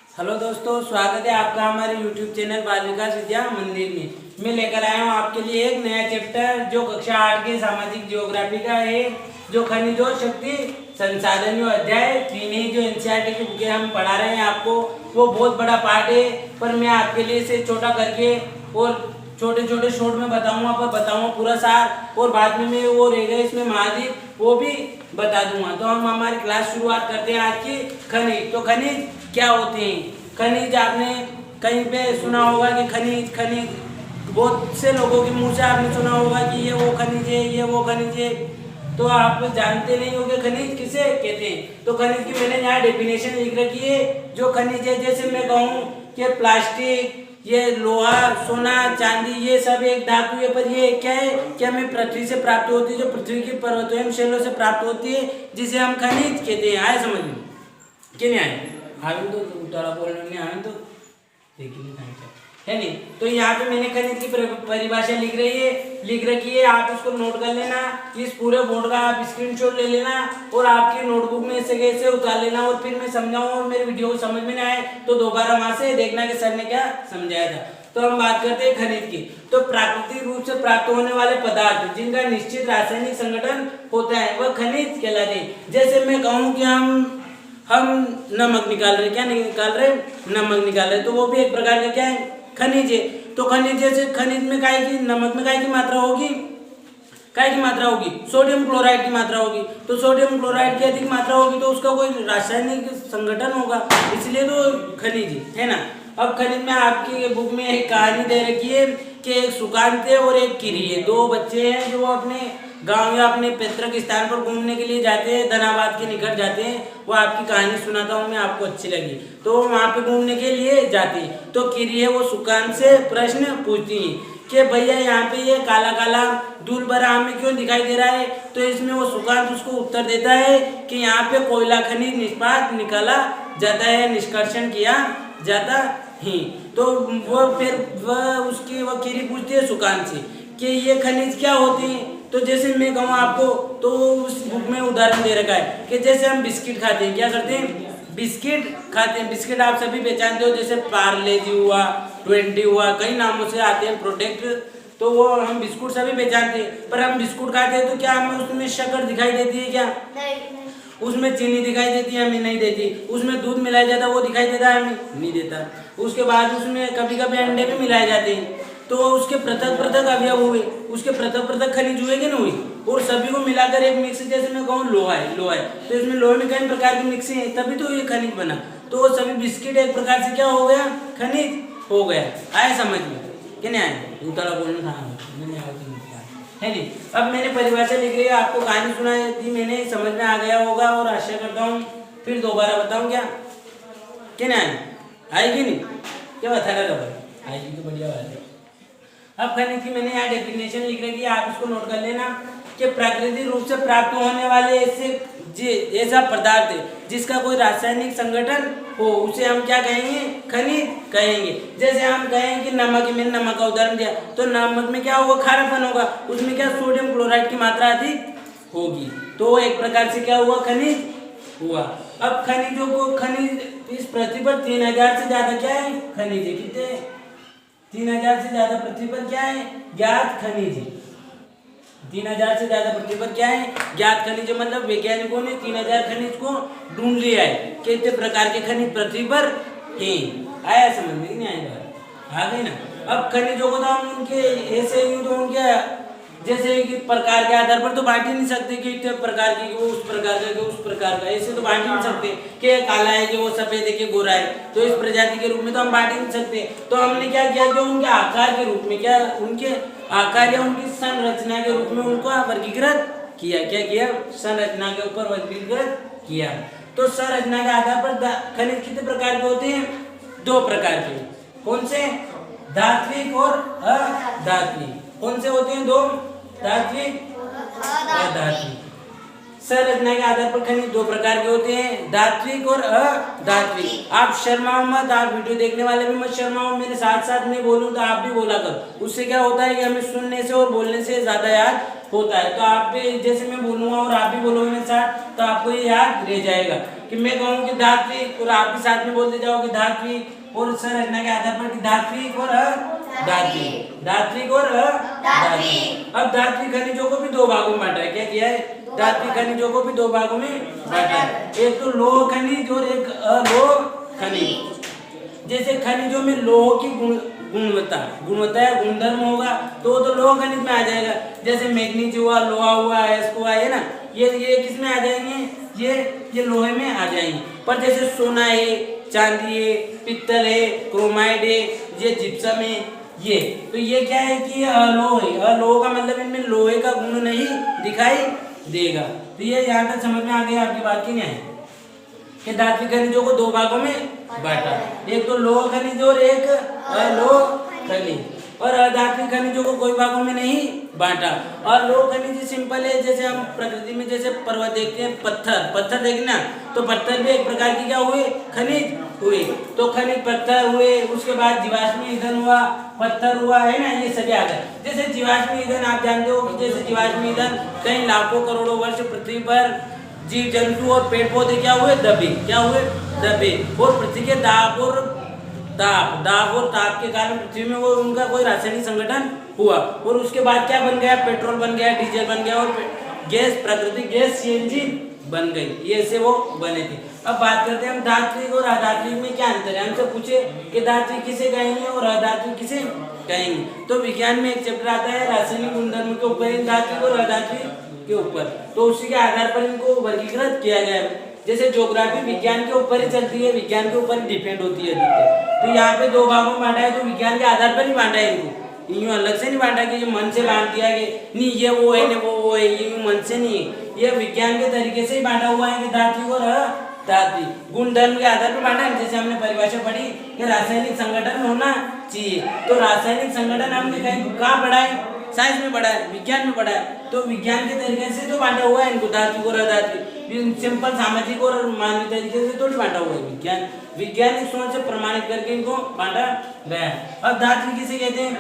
Hello दोस्तों, स्वागत है आपका हमारे YouTube चैनल बाल विकास विद्या मंदिर में। मैं लेकर आया हूँ आपके लिए एक नया चैप्टर जो कक्षा 8 के सामाजिक जियोग्राफी का है, जो खनिज और शक्ति संसाधन अध्याय 3 है। जो NCERT की बुकें हम पढ़ा रहे हैं आपको, वो बहुत बड़ा पार्ट है, पर मैं आपके लिए इसे छोटा करके और छोटे छोटे शॉर्ट में बताऊंगा पूरा सार, और बाद में मैं वो रहेगा इसमें महाद्वीप, वो भी बता दूंगा। तो हम हमारी क्लास शुरुआत करते हैं आज की। खनिज, तो खनिज क्या होते हैं? खनिज आपने कहीं पे सुना होगा कि खनिज खनिज बहुत से लोगों के मुंह से आपने सुना होगा कि ये वो खनिज है, ये वो खनिज है, तो आप जानते नहीं होंगे खनिज किसे कहते हैं। तो खनिज की मैंने यहाँ डेफिनेशन लिख रखी है। जो खनिज है, जैसे मैं कहूँ कि प्लास्टिक, ये लोहा, सोना, चांदी, ये सब एक धातु है, पर ये क्या है कि हमें पृथ्वी से प्राप्त होती है, जो पृथ्वी की पर्वतों शैलों से प्राप्त होती है, जिसे हम खनिज कहते हैं। आए समझ में कि नहीं आए? आगे तो उतारा बोलने नहीं आए तो देखिए है नहीं। तो यहाँ पे मैंने खनिज की परिभाषा लिख रखी है। आप इसको नोट कर लेना। इस पूरे बोर्ड का आप स्क्रीनशॉट ले लेना और आपकी नोटबुक में से उतार लेना, और फिर मैं समझाऊंगा और मेरे वीडियो को समझ में ना आए तो दोबारा वहां से देखना कि सर ने क्या समझाया था। तो हम बात करते हैं खनिज की। तो प्राकृतिक रूप से प्राप्त होने वाले पदार्थ जिनका निश्चित रासायनिक संगठन होता है वह खनिज कहलाते हैं। जैसे मैं कहूँ कि हम नमक निकाल रहे, क्या निकाल रहे? नमक निकाल रहे, तो वो भी एक प्रकार का क्या है? खनिज है। तो खनिज, जैसे खनिज में काय की, नमक में काय की मात्रा होगी? काय की मात्रा होगी? सोडियम क्लोराइड की मात्रा होगी। तो सोडियम क्लोराइड की अधिक मात्रा होगी तो उसका कोई रासायनिक संगठन होगा, इसलिए तो खनिज है ना। अब खनिज में आपकी बुक में एक कहानी दे रखी है कि एक सुकांत है और एक किरी है। दो बच्चे हैं जो अपने गांव या अपने पैतृक स्थान पर घूमने के लिए जाते हैं, धनाबाद के निकट जाते हैं। वो आपकी कहानी सुनाता हूँ मैं, आपको अच्छी लगी तो वहाँ पे घूमने के लिए जाते हैं। तो किरी है वो सुकांत से प्रश्न पूछती है कि भैया यहाँ पे ये काला काला धूल भरा हमें क्यों दिखाई दे रहा है? तो इसमें वो सुकांत उसको उत्तर देता है कि यहाँ पे कोयला खनिज निकाला जाता है, निष्कर्षण किया जाता है। तो वो किरी पूछती है सुकांत से कि ये खनिज क्या होते हैं? तो जैसे मैं कहूँ आपको, तो उस बुक में उदाहरण दे रखा है कि जैसे हम बिस्किट खाते हैं, क्या करते हैं? बिस्किट खाते हैं। बिस्किट आप सभी पहचानते हो, जैसे पार्ले जी हुआ, 20 हुआ, कई नामों से आते हैं प्रोडक्ट, तो वो हम बिस्कुट सभी पहचानते हैं। पर हम बिस्कुट खाते हैं तो क्या हमें उसमें शक्कर दिखाई देती है? क्या उसमें चीनी दिखाई देती है? हमें नहीं देती। उसमें दूध मिलाया जाता है, वो दिखाई देता है? हमें नहीं देता। उसके बाद उसमें कभी कभी अंडे भी मिलाए जाते हैं, तो उसके पृथक पृथक अवयव हुए, उसके पृथक पृथक खनिज हुए कि नहीं हुई? और सभी को मिलाकर एक मिक्स, जैसे मैं कहूँ लोहा है, तो इसमें लोहे में कई प्रकार की मिक्सिंग है, तभी तो ये खनिज बना। तो सभी बिस्किट एक प्रकार से क्या हो गया? खनिज हो गया। आए समझ में कि नहीं आए? उतारा बोलना था है नहीं। अब मैंने परिभाषा लिख रही है, आपको कहानी सुना दी मैंने, समझ में आ गया होगा और आशा करता हूँ। फिर दोबारा बताऊँ क्या कि नहीं आए? आएगी नहीं? क्या बता रहा था? आएगी तो बढ़िया बात है। अब खनिज की मैंने यहाँ डेफिनेशन लिख रखी है, आप इसको नोट कर लेना कि प्राकृतिक रूप से प्राप्त होने वाले ऐसा पदार्थ है जिसका कोई रासायनिक संगठन हो, उसे हम क्या कहेंगे? खनिज कहेंगे। जैसे हम कहें कि नमक, मैंने नमक का उदाहरण दिया, तो नमक में क्या होगा? खारापन होगा। उसमें क्या? सोडियम क्लोराइड की मात्रा अधिक होगी, तो एक प्रकार से क्या हुआ? खनिज हुआ। अब खनिजों को, खनिज इस पृथ्वी पर 3000 से ज्यादा क्या है? खनिज है। कितने? 3000 से ज्यादा पृथ्वी पर क्या है? ज्ञात खनिज है। 3000 से ज्यादा पृथ्वी पर क्या है? ज्ञात खनिज। मतलब वैज्ञानिकों ने 3000 खनिज को ढूंढ लिया है, कितने प्रकार के खनिज पृथ्वी पर हैं। आया समझ में? नहीं आएगा? आ गई ना। अब खनिजों को तो हम उनके ऐसे ही तो उनके जैसे कि प्रकार के आधार पर तो बांट ही नहीं सकते कि इतने प्रकार की, वो उस प्रकार का, कि उस प्रकार का, ऐसे तो बांट ही नहीं सकते कि काला है कि वो सफेद है कि गोरा है, तो इस प्रजाति के रूप में तो हम बांट ही नहीं सकते। तो हमने क्या किया कि उनके आकार के रूप में, क्या उनके आकार या उनकी संरचना के रूप में उनको वर्गीकृत किया। क्या किया? संरचना के ऊपर वर्गीकृत किया। तो संरचना के आधार पर खनिज कितने प्रकार के होते हैं? 2 प्रकार के। कौन से? धात्विक और अधात्विक। कौन से होते हैं? 2, धात्विक और अधात्विक। संरचना के आधार पर खनिज 2 प्रकार के होते हैं, धात्विक और अधात्विक। आप शर्माओ मत, आप वीडियो देखने वाले भी मत शर्माओ, मेरे साथ साथ मैं बोलूं तो आप भी बोला कर। उससे क्या होता है कि हमें सुनने से और बोलने से ज्यादा याद होता है। तो आप भी, जैसे मैं बोलूंगा और आप भी बोलोगे मेरे साथ, तो आपको ये याद रह जाएगा। कि मैं कहूँ कि धात्विक और आप भी साथ में बोलते जाओ कि धात्विक और संरचना के आधार पर कि धात्विक और धात्विक, धात्विक और धात्विक। अब धात्विक खनिजों को भी दो भागों में बांटा है। क्या किया है? धात्विक खनिजों को भी दो भागों में बांटा है, एक तो लौह खनिज और एक अलोह खनिज। जैसे खनिजों में लोह की गुणवत्ता या गुणधर्म होगा तो वो तो लोह खनिज में आ जाएगा। जैसे मैग्नीज हुआ, लोहा हुआ, एस्को है ना, ये किस में आ जाएंगे? ये लोहे में आ जाएंगे। पर जैसे सोना है, चांदी है, पित्तल है, क्रोमाइड है, ये जिप्सम है, ये तो ये क्या है कि ये अलोह है। अलोह का मतलब इनमें लोहे का गुण नहीं दिखाई देगा। तो ये यहाँ तक समझ में आ गई आपकी बात की नहीं कि धात्विक खनिजों को दो भागों में बांटा, एक तो लोह खनिज और एक अलोह खनिज। और अधात्विक खनिजों को कोई भागों में नहीं बांटा। और लोह खनिज सिंपल है, जैसे हम प्रकृति में जैसे पर्वत देखते हैं, पत्थर देखना, तो पत्थर भी एक प्रकार की क्या हुए? खनिज हुए। तो खनिज पत्थर हुए, उसके बाद जीवाश्म ईंधन हुआ, पत्थर हुआ, है ना, ये सभी आ गए। जैसे जीवाश्म ईंधन आप जानते हो कि जैसे जीवाश्म ईंधन कई लाखों करोड़ों वर्ष पृथ्वी पर जीव जंतु और पेड़ पौधे क्या हुए? दबे। क्या हुए? दबे। और पृथ्वी के दाब और ताप के कारण पृथ्वी में वो उनका कोई रासायनिक संगठन हुआ और उसके बाद क्या बन गया? पेट्रोल बन गया, डीजल बन गया और गैस, प्राकृतिक गैस सीएनजी बन गई। ये से वो बने थे। अब बात करते हैं हम धात्विक और अधात्विक में क्या अंतर है। हमसे पूछे कि धात्विक किसे कहेंगे और अधात्विक किसे कहेंगे, तो विज्ञान में एक चैप्टर आता है रासायनिक गुणधर्म के ऊपर, धात्विक और अधात्विक के ऊपर। तो उसी के आधार पर इनको वर्गीकृत किया गया है। जैसे ज्योग्राफी विज्ञान के ऊपर ही चलती है, विज्ञान के ऊपर ही डिपेंड होती है अधिकतर। तो यहाँ पे दो भागों में बांटा है, तो विज्ञान के आधार पर ही बांटा है इनको, यूं अलग से नहीं बांटा कि ये मन से बांट दिया कि नहीं ये वो है ना वो है, ये मन से नहीं है। ये विज्ञान के तरीके से ही बांटा हुआ है कि धात्विक और अधात्विक गुणधर्म के आधार पर बांटा है। जैसे हमने परिभाषा पढ़ी कि रासायनिक संगठन होना चाहिए, तो रासायनिक संगठन हमने कहाँ पढ़ा है? साइंस में पढ़ा है, विज्ञान में पढ़ा है। तो विज्ञान के तरीके से तो बांटा हुआ है इनको, धात्विक और अधात्विक। सिंपल सामाजिक और मानवीय तरीके से थोड़ी बांटा हुआ है। वैज्ञानिक सोच से प्रमाणित करके इनको बांटा गया। अब धातु किसे कहते हैं?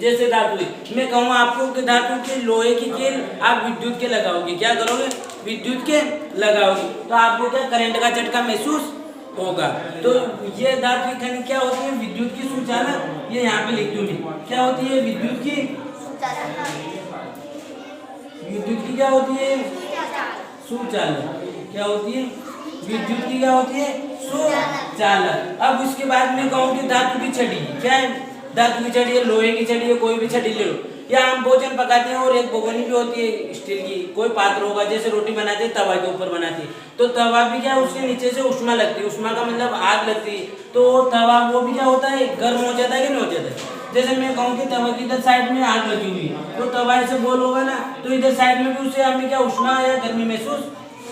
जैसे धातु मैं कहूँ आपको कि धातु के लोहे की कील आप विद्युत के लगाओगे, क्या करोगे? विद्युत के लगाओगे, तो आपको क्या करंट का झटका महसूस होगा। तो ये धातु खनिज क्या होती है? विद्युत की सुचालक। ये यहाँ पे लिख दूं मैं, क्या होती है? विद्युत की क्या होती है? सुचालक। क्या होती है? विद्युत की क्या होती है? सुचालक। अब उसके बाद में कहूँ कि धातु की छड़ी, क्या है? धातु की छड़ी है, लोहे की छड़ी है, कोई भी छड़ी ले लो। या हम भोजन पकाते हैं और एक भगोनी भी होती है स्टील की, कोई पात्र होगा, जैसे रोटी बनाते हैं तवा के ऊपर बनाते हैं, तो तवा भी क्या, उसके नीचे से उष्मा लगती है, उष्मा का मतलब आग लगती है, तो तवा वो भी क्या होता है? गर्म हो जाता है कि नहीं हो जाता है? जैसे मैं कहूँ कि तवा की इधर साइड में आग लगी हुई है, तो तवा ऐसे गोल होगा ना, तो इधर साइड में भी उससे हमें क्या उष्मा या गर्मी महसूस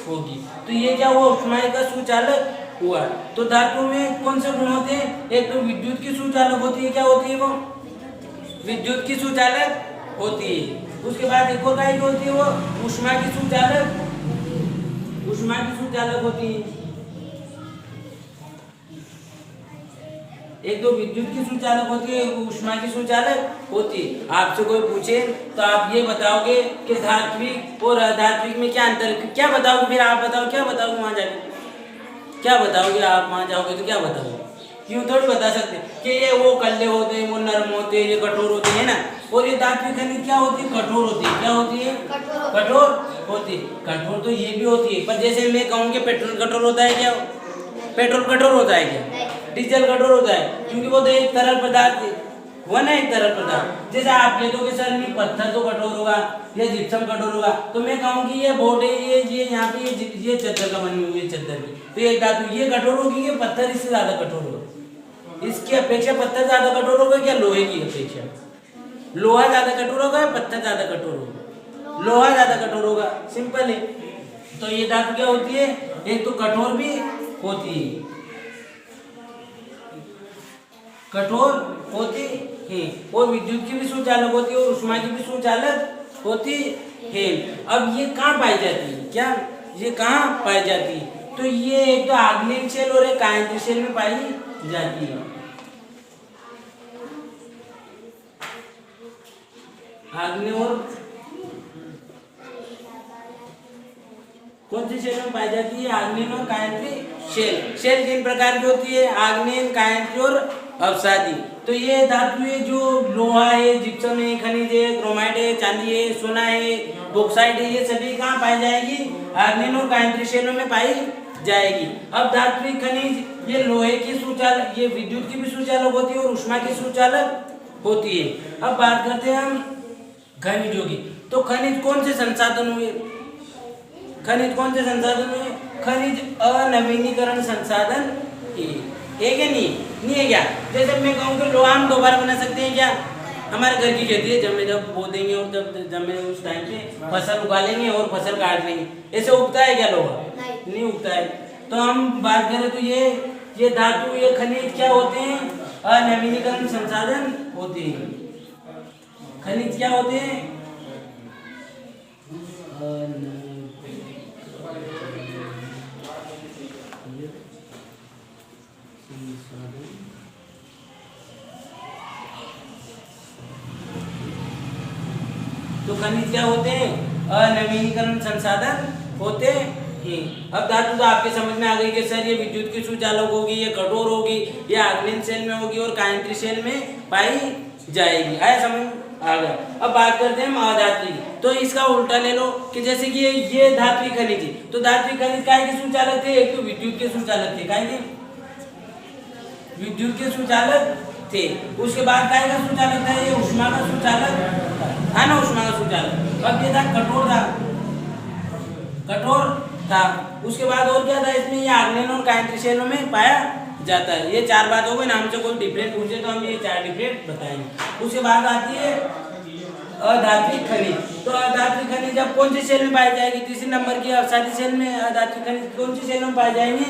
होगी। तो ये क्या हुआ? उष्मा का सुचालक हुआ। तो धातु में कौन से गुण होते हैं? एक तो विद्युत की सुचालक होती है, क्या होती है वो? विद्युत की सुचालक होती है। उसके बाद एक और काय होती है वो उष्मा की सुचालक, उष्मा की सुचालक होती है। एक तो विद्युत की सुचालक होती है, उष्मा की सुचालक होती है। आपसे कोई पूछे तो आप ये बताओगे कि धात्विक और अधात्विक में क्या अंतर है? क्या बताओगे? फिर आप बताओ, क्या बताओगे वहां जाके? क्या बताओगे आप वहां जाओगे तो क्या बताओगे? क्यों थोड़ी बता सकते कि ये वो कल्ले होते हैं, वो नरम होते हैं, ये कठोर होते हैं ना। और ये धात्विक खनिज क्या होती है? कठोर होती है। क्या होती है? कठोर होती है। कठोर तो ये भी होती है, पर जैसे मैं कहूँ कि पेट्रोल कठोर होता है क्या? पेट्रोल कठोर होता है क्या? डीजल कठोर होता है, क्योंकि वो तो एक तरल पदार्थ है, वो ना एक तरल पदार्थ। जैसे आप कह दो कि सर नहीं पत्थर तो कठोर होगा या जिप्सम कठोर होगा, तो मैं कहूँ कि ये बोर्ड है, ये यहाँ पे ये चद्दर का बनी हुई है, चद्दर की, तो ये धातु ये कठोर होगी कि पत्थर इससे ज्यादा कठोर होगा? इसकी अपेक्षा पत्थर ज्यादा कठोर होगा क्या लोहे की अपेक्षा? लोहा ज्यादा कठोर होगा या पत्थर ज्यादा कठोर होगा? लोहा ज्यादा कठोर होगा, सिंपल है। तो ये धातु क्या होती है? एक तो कठोर भी होती है, कठोर होती है, और विद्युत की भी सुचालक होती है और उष्मा की भी सुचालक होती है। अब ये कहाँ पाई जाती है? क्या ये कहाँ पाई जाती है? तो ये एक तो आग्नेय शेल और एक कायंत्री शेल में पाई जाती है। आग्नेय और कौन सी शेल में पाई जाती है? आग्नेय और कायांत्री शेल। शेल 3 प्रकार की होती है, आग्नेय, कायांत्री और अवसादी। तो ये धातु है जो लोहा है, जिप्सम है, खनिज है, क्रोमाइट है, चांदी है, सोना है, बॉक्साइट है, ये सभी कहाँ पाई जाएगी? आग्नेय और कायांत्री शेलों में पाई जाएगी। अब धात्विक खनिज ये लोहे की सुचालक, ये विद्युत की भी सुचालक होती है और उष्मा की सुचालक होती है। अब बात करते हैं हम खनिजों की। तो खनिज कौन से संसाधन हुए? खनिज कौन से संसाधन हुए? खनिज अनवीनीकरण संसाधन है क्या? नहीं है क्या? जैसे मैं कहूँ कि लोहा हम दोबारा बना सकते हैं क्या? हमारे घर की खेती है, जब बो देंगे और जब में उस टाइम पे फसल उगा लेंगे और फसल काट लेंगे, ऐसे उगता है क्या लोहा? नहीं उगता है। तो हम बात करें तो ये धातु, ये खनिज क्या होते हैं? अनवीनीकरण संसाधन होते हैं। खनिज क्या होते हैं? तो खनिज क्या होते हैं? अनवीनीकरण संसाधन होते हैं। अब धातु तो आपके समझ में आ गई कि सर ये विद्युत की सुचालक होगी, ये कठोर होगी, ये आग्नेय शेल में होगी और कायांत्री शेल में पाई जाएगी। आया समझ आ गया? अब बात करते हैं अधात्विक। तो इसका उल्टा ले लो कि जैसे कि ये धात्विक खनिज है, तो धात्विक खनिज काय के सुचालक थे? एक तो विद्युत के सुचालक थे, काय के? विद्युत के सुचालक थे। उसके बाद काय का सुचालक था? ये उष्मा का सुचालक था ना, उष्मा का सुचालक। अब ये था कठोर था। उसके बाद और क्या था इसमें? ये आग्नेय और कायांत्री शेलों में पाया जाता है। ये 4 बात हो गई ना। हमसे कोई डिफरेंट पूछे तो हम ये 4 डिफरेंट बताएंगे। उसके बाद आती है अधात्विक खनिज। तो अधात्विक खनिज अब कौन सी शेल में पाई जाएगी? तीसरे नंबर की अवसादी शेल में। अधात्विक खनिज कौन सी शेलों में पाए जाएंगे?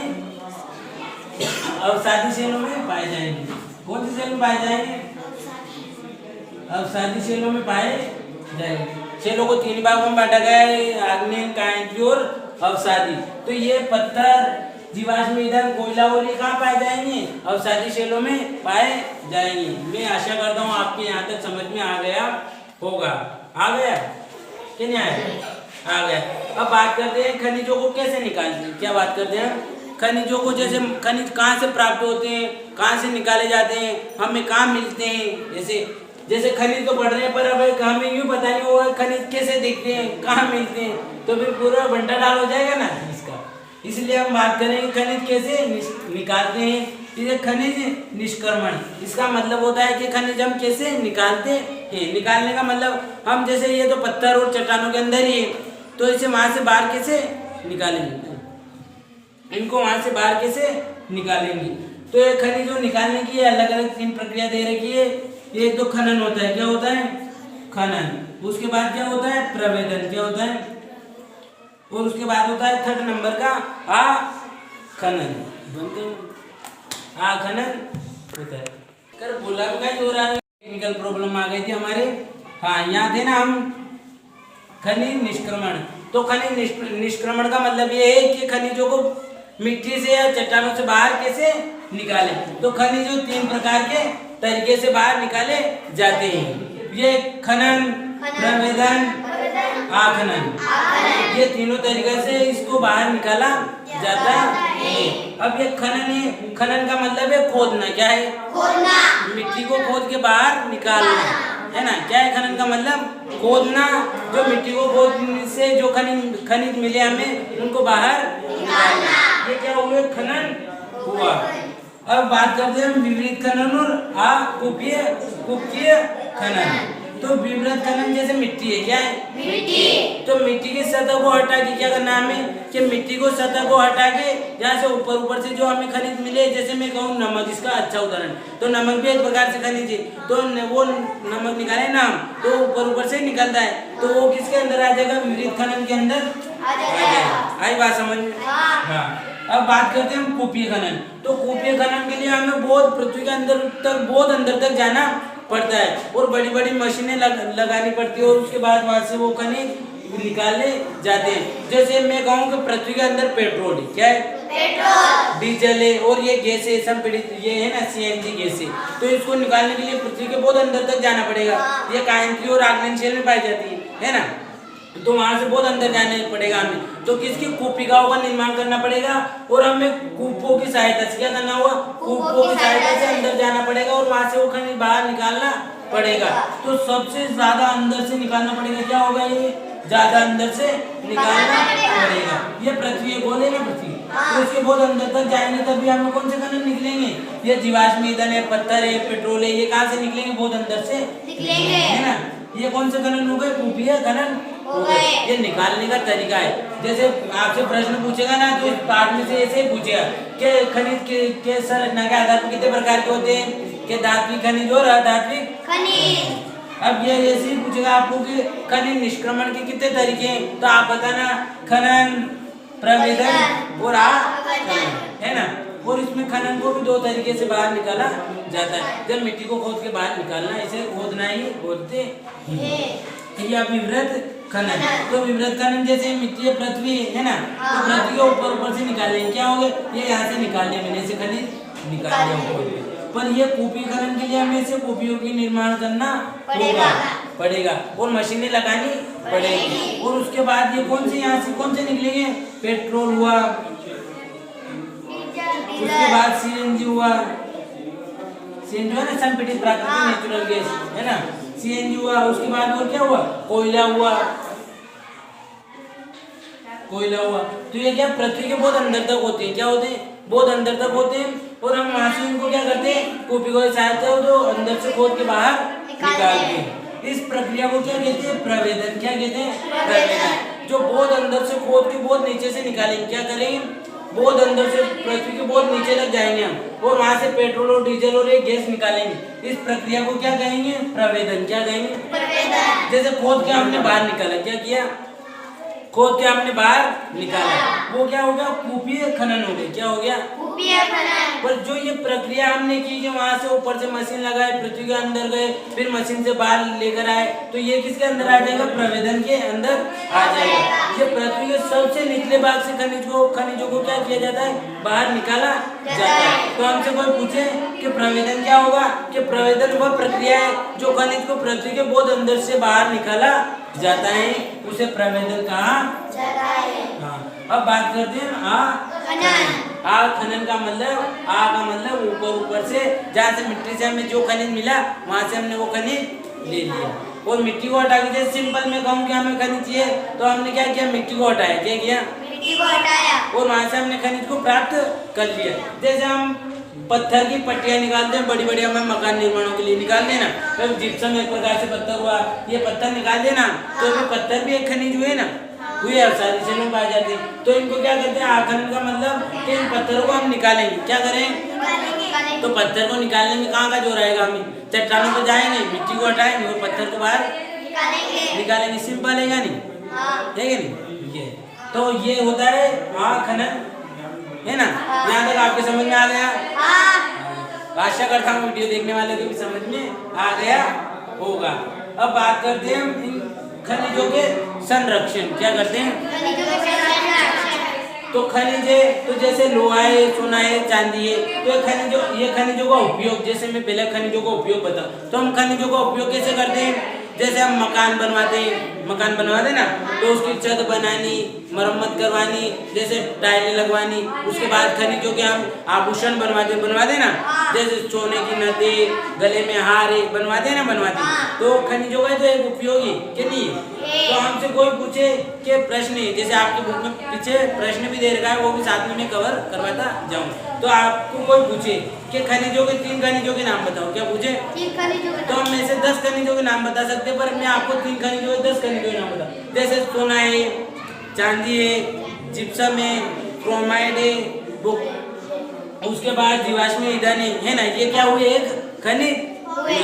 अवसादी शेलों में पाए जाएंगे। कौन सी शेल में पाए जाएंगे? अवसादी शेलों में पाए जाएंगे। शेलों को 3 भागों में बांटा गया है, आग्नेय, कायांत्री और अवसादी। तो ये पत्थर, जीवाश्म ईंधन, कोयला और ये कहाँ पाए जाएंगे? अवसादी शेलों में पाए जाएंगे। मैं आशा करता हूँ आपके यहाँ तक समझ में आ गया होगा। आ गया कि नहीं आया? आ गया। अब बात करते हैं खनिजों को कैसे निकालते हैं। क्या बात करते हैं? खनिजों को, जैसे खनिज कहाँ से प्राप्त होते हैं, कहाँ से निकाले जाते हैं, हमें कहाँ मिलते हैं। जैसे खनिज तो पढ़ रहे हैं, पर अब हमें यूँ पता नहीं होगा खनिज कैसे दिखते हैं, कहाँ मिलते हैं, तो फिर पूरा बंटा डाल हो जाएगा ना इसका। इसलिए हम बात करेंगे खनिज कैसे निकालते हैं। इसे खनिज निष्क्रमण, इसका मतलब होता है कि खनिज हम कैसे निकालते हैं। निकालने का मतलब हम, जैसे ये तो पत्थर और चट्टानों के अंदर ही है, तो इसे वहाँ से बाहर कैसे निकालेंगे? इनको वहाँ से बाहर कैसे निकालेंगे? तो ये खनिजों निकालने की अलग अलग 3 प्रक्रिया दे रखी है। एक तो खनन होता है। क्या होता है? खनन। उसके बाद क्या होता है? प्रवेदन। क्या होता है? और उसके बाद होता है 3rd नंबर का आखनन। आखनन होता है। कर बोला क्या हो रहा है? टेक्निकल प्रॉब्लम आ गई थी हमारे। हाँ, यहाँ थे ना हम। खनिज निष्क्रमण। तो खनिज निष्क्रमण का मतलब ये है कि खनिजों को मिट्टी से या चट्टानों से बाहर कैसे निकाले। तो खनिज 3 प्रकार के तरीके से बाहर निकाले जाते हैं। ये खनन, प्रवेदन, आखनन, ये तीनों तरीके से इसको बाहर निकाला जाता है। अब ये खनन है। खनन का मतलब है खोदना। क्या है? खोदना। मिट्टी को खोद के बाहर निकालना, है ना। क्या है खनन का मतलब? खोदना। जो मिट्टी को खोदने से जो खनिज मिले हमें, उनको बाहर निकालना। ये क्या हुआ? खनन हुआ। अब बात करते हैं विपरीत खनन और कुपकीय खनन। तो विपरीत खनन जैसे मिट्टी है। क्या है? मिट्टी। तो मिट्टी की सतह को हटा के क्या करना हमें? कि मिट्टी को सतह को हटा के यहाँ से ऊपर से जो हमें खनिज मिले, जैसे मैं कहूँ नमक, इसका अच्छा उदाहरण। तो नमक भी एक प्रकार से खनिज है। तो वो नमक निकाले ना हम, तो ऊपर से निकलता है, तो वो किसके अंदर आ जाएगा? विपरीत खनन के अंदर आ जाएगा। आई बात समझ में? हाँ। अब बात करते हैं हम कूपीय खनन। तो कूपीय खनन के लिए हमें बहुत पृथ्वी के अंदर तक, बहुत अंदर तक जाना पड़ता है और बड़ी बड़ी मशीनें लगानी पड़ती है और उसके बाद वहां से वो खनिज निकाले जाते हैं। जैसे मैं कहूँ कि पृथ्वी के अंदर पेट्रोल है। क्या है? पेट्रोल, डीजल है और ये गैस है, संपीड़ित ये है ना, CNG गैस है। तो इसको निकालने के लिए पृथ्वी के बहुत अंदर तक जाना पड़ेगा। ये कायांत्री और आग्नेय शेल में पाई जाती है ना। तो वहां से बहुत अंदर जाने पड़ेगा हमें। तो किसकी कूपिकाओं का निर्माण करना पड़ेगा और हमें कूपों की सहायता से क्या करना होगा, कूपों की सहायता से अंदर जाना पड़ेगा और वहां से वो खनिज बाहर निकालना पड़ेगा। तो सबसे ज्यादा अंदर से निकालना पड़ेगा, क्या होगा ये, ज्यादा अंदर से निकालना पड़ेगा। ये पृथ्वी है, गोल है ना पृथ्वी, तो इसके बहुत अंदर तक जाएंगे तभी हमें कौन से खनिज निकलेंगे, ये जीवाश्म ईंधन है, पत्थर है, पेट्रोल है, ये कहाँ से निकलेंगे, बहुत अंदर से निकलेंगे, है ना। ये कौन से खनन हो गए, कूपीय खनन हो गए। ये निकालने का तरीका है। जैसे आपसे प्रश्न पूछेगा ना तो इस पाठ में से ऐसे ही पूछेगा कि खनिज के संरचना के आधार पर कितने प्रकार के होते हैं, कि धात्विक खनिज और अधात्विक खनिज। अब ये ऐसे ही पूछेगा आपको कि खनिज निष्क्रमण के कितने तरीके हैं, तो आप बताना खनन, प्रवेदन और आखनन, है ना। और इसमें खनन को भी दो तरीके से बाहर निकाला जाता है। जब मिट्टी को खोद के बाहर निकालना, इसे खोदना ही बोलते हैं। या विवृत खनन, तो विवृत खनन जैसे मिट्टी पृथ्वी है ना, तो पृथ्वी के ऊपर से निकाले, क्या हो गए, ये यहाँ से निकालने मैंने से खनिज निकाल लिया। पर ये कूपी खनन के लिए हमें से कूपियों की निर्माण करना पड़ेगा और मशीनें लगानी पड़ेगी। और उसके बाद ये कौन से यहाँ से कौन से निकलेंगे, पेट्रोल हुआ, उसके बाद सीएनजी हुआ, सीएनजी है ना, संपीड़ित प्राकृतिक नेचुरल गैस, है ना, सीएनजी हुआ। उसके बाद और क्या हुआ, कोयला हुआ, कोयला हुआ। तो ये क्या पृथ्वी के बहुत अंदर तक होते हैं, क्या होते हैं, बहुत अंदर तक होते हैं। और हम वहां से इनको क्या करते हैं, कूपी को सहायता हो तो अंदर से खोद के बाहर निकालते हैं। इस प्रक्रिया को क्या कहते हैं, प्रवेदन। क्या कहते हैं, प्रवेदन। जो बहुत अंदर से खोद के बहुत नीचे से निकालेंगे, क्या करेंगे, बहुत अंदर से पृथ्वी के बहुत नीचे तक जाएंगे हम और वहां से पेट्रोल और डीजल और एक गैस निकालेंगे। इस प्रक्रिया को क्या कहेंगे, प्रवेदन। क्या कहेंगे, प्रवेदन। जैसे खोद के हमने बाहर निकाला, क्या किया, खोद के हमने बाहर निकाला, वो क्या हो गया, कूपीय खनन हो गया। क्या हो गया, कूपीय खनन। पर जो ये प्रक्रिया हमने की कि वहां से ऊपर से मशीन लगाए, पृथ्वी के अंदर गए, फिर मशीन से बाहर लेकर आए, तो ये किसके अंदर आ जाएगा, प्रवेदन के अंदर आ जाएगा। ये पृथ्वी के सबसे निचले भाग से खनिजों को क्या किया जाता है, बाहर निकाला जाता है। तो हमसे कोई पूछे कि प्रवेदन क्या होगा, कि प्रवेदन वह प्रक्रिया है जो खनिज को पृथ्वी के बहुत अंदर से बाहर निकाला जाता है, उसे प्रवेदन कहा जाता है। हाँ, अब बात करते हैं खनन का मतलब, का मतलब ऊपर से, जहाँ से मिट्टी से हमें जो खनिज मिला वहां से हमने वो खनिज ले लिया और मिट्टी को हटा के, जैसे सिंपल में कहूँ कि हमें खनिज चाहिए तो हमने क्या किया, मिट्टी को हटाया, क्या किया, मिट्टी को हटाया और वहां से हमने खनिज को प्राप्त कर लिया। जैसे हम पत्थर की पट्टियां निकालते हैं, बड़ी बड़ी हमें मकान निर्माणों के लिए निकाल देना, तो जिप्सम एक प्रकार से पत्थर हुआ, ये पत्थर निकाल देना, तो पत्थर भी एक खनिज हुए ना, हुए सारी चीजें पाए जाते हैं। तो इनको क्या कहते हैं, आखनन का मतलब कि इन पत्थरों को हम निकालेंगे, क्या करें, तो पत्थर को निकालने में कहाँ का जोर आएगा, हमें चट्टानों पर जाएंगे, मिट्टी को हटाएंगे और पत्थर को बाहर निकालेंगे। सिंपल है क्या नहीं, ठीक है नहीं, ये तो ये होता है खनन, है ना। यहाँ तक आपके समझ में आ गया, आशा करता हूँ वीडियो देखने वाले को भी समझ में आ गया होगा। अब बात करते हैं इन खनिजों के संरक्षण, क्या करते हैं, तो खनिज है, तो जैसे लोहा है, सोना है, चांदी है, तो ये खनिजों का उपयोग, जैसे मैं पहले खनिजों का उपयोग बताऊं, तो हम खनिजों का उपयोग कैसे करते हैं, जैसे हम मकान बनवाते ना, तो उसकी छत बनानी, मरम्मत करवानी, जैसे टाइलें लगवानी, उसके बाद खनिजों के हम आभूषण बनवाते ना, जैसे सोने की नथी, गले में हार बनवाते तो खनिजों का तो एक उपयोगी कि नहीं। तो हमसे कोई पूछे कि प्रश्न, जैसे आपकी बुक में पीछे प्रश्न भी दे रखा है, वो भी साथ में मैं कवर करवाता जाऊँ। तो आपको कोई पूछे कि खनिजों के 3 खनिजों के नाम बताओ, क्या पूछे, 3 खनिजों के, तो हम में से 10 खनिजों के नाम बता सकते हैं, पर मैं आपको 3 खनिजों के 10 खनिजों के नाम बताऊँ। जैसे सोना है, चांदी है, जिप्सम है, क्रोमाइड है, उसके बाद जीवाश्म ईंधन है ना, ये क्या हुए, एक खनिज हुए।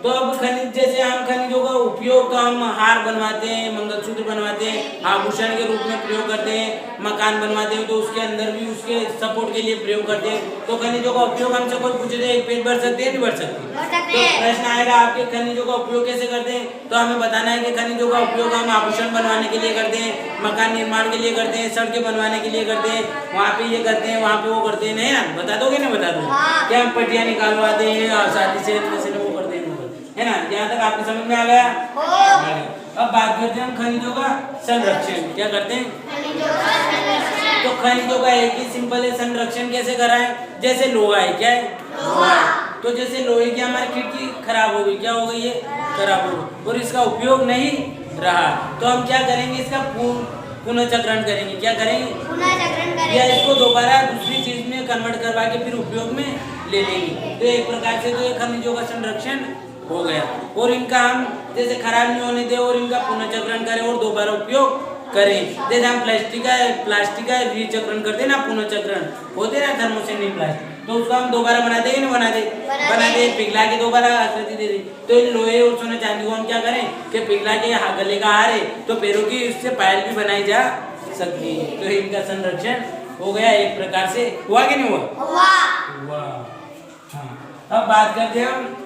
तो अब खनिज, जैसे हम खनिजों का उपयोग तो हम हार बनवाते हैं, मंगलसूत्र बनवाते हैं, आभूषण के रूप में प्रयोग करते हैं, मकान बनवाते हैं तो उसके अंदर भी उसके सपोर्ट के लिए प्रयोग करते हैं। तो खनिजों का उपयोग हमसे कोई पूछे तो एक पेज भर सकते हैं, नहीं भर सकते, तो प्रश्न आएगा आपके खनिजों का उपयोग कैसे करते हैं, तो हमें बताना है कि खनिजों का उपयोग हम आभूषण बनवाने के लिए करते हैं, मकान निर्माण के लिए करते हैं, सड़कें बनवाने के लिए करते हैं, वहाँ पे ये करते हैं, वहाँ पे वो करते हैं, नहीं ना, बता दोगे ना, बता दो क्या हम पट्टियाँ निकालवाते हैं, शादी से वो करते हैं, है ना। यहाँ तक आपके समझ में आ गया? आ गया। अब बात करते हैं हम खनिजों का संरक्षण। क्या करते हैं? तो खनिजों का एक ही सिंपल है, संरक्षण कैसे कराएं? जैसे लोहा है, क्या है? लोहा है। तो जैसे लोहे की हमारी खिड़की खराब हो गई, क्या हो गई है? खराब हो गई, और इसका उपयोग नहीं रहा, तो हम क्या करेंगे? इसका पुनर्चक्रण करेंगे। क्या करेंगे? पुनर्चक्रण करेंगे, या इसको दोबारा दूसरी चीज में कन्वर्ट करवा के फिर उपयोग में ले लेंगे। तो एक प्रकार से तो ये खनिजों का संरक्षण हो गया, और इनका हम जैसे खराब नहीं होने दे और इनका पुनर्चक्रण करें और दोबारा उपयोग करें। जैसे हम प्लास्टिक का रिचक्रण करते हैं ना, पुनर्चक्रण होते ना, थर्मोसेनिक प्लास्टिक, तो उसको हम दोबारा बना देंगे ना, बना दे पिघला के दोबारा आकृति दे दे। तो इन लोहे और सोने चांदी को हम क्या करें कि पिघला के गले का हार है तो पैरों की इससे पायल भी बनाई जा सकती है। तो इनका संरक्षण हो गया एक प्रकार से। हुआ कि नहीं हुआ? हाँ। अब बात करते हैं हम,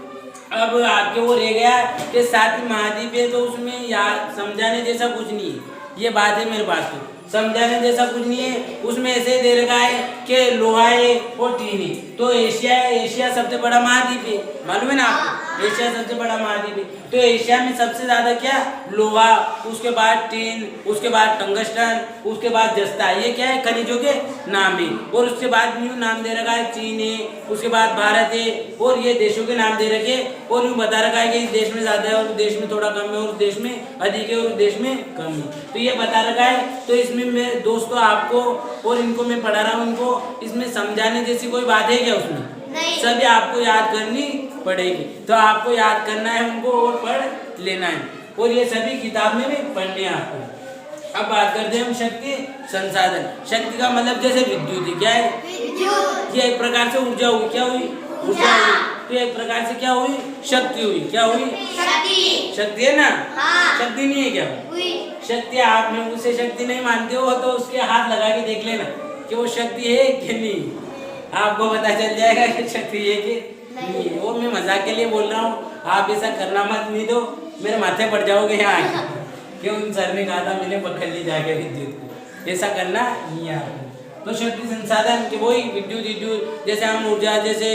अब आपके वो रह गया कि सात महाद्वीप है, तो उसमें याद समझाने जैसा कुछ नहीं है, ये बात है मेरे पास। तो समझाने जैसा कुछ नहीं है, उसमें ऐसे दे रखा है कि लोहा है और टीन है। तो एशिया सबसे बड़ा महाद्वीप है, मालूम है ना आपको? एशिया सबसे बड़ा महाद्वीप है, तो एशिया में सबसे ज्यादा क्या? लोहा, उसके बाद टीन, उसके बाद टंगस्टन, उसके बाद जस्ता, ये क्या है? खनिजों के नाम है। और उसके बाद न्यू नाम दे रखा है चीन है, उसके बाद भारत है, और ये देशों के नाम दे रखे, और यूँ बता रखा है कि इस देश में ज्यादा है और उस देश में थोड़ा कम है, और उस देश में अधिक है और उस देश में कम है, तो ये बता रखा है। तो इसमें मैं दोस्तों आपको और इनको मैं पढ़ा रहा हूँ, इनको इसमें समझाने जैसी कोई बात है क्या? उसमें सभी आपको याद करनी पड़ेगी, तो आपको याद करना है उनको और पढ़ लेना है, और ये सभी किताब में भी पढ़ने हैं आपको। अब बात करते हैं हम शक्ति संसाधन। शक्ति का मतलब जैसे विद्युत, क्या है? विद्युत। ये एक प्रकार से ऊर्जा हुई, क्या हुई? ऊर्जा हुई। तो एक प्रकार से क्या हुई? शक्ति हुई। क्या हुई? शक्ति है ना? शक्ति नहीं है क्या? शक्ति। आप में उसे शक्ति नहीं मानते हो तो उसके हाथ लगा के देख लेना कि वो शक्ति है कि नहीं, आपको पता चल जाएगा कि शक्ति है कि नहीं है। वो मैं मजाक के लिए बोल रहा हूँ, आप ऐसा करना मत, नहीं तो मेरे माथे पड़ जाओगे यहाँ क्यों? उन सर ने कहा था मैंने पकड़ ली जाके विद्युत को, ऐसा करना नहीं है आपको। तो शक्ति संसाधन के वही विद्युत, जैसे हम ऊर्जा, जैसे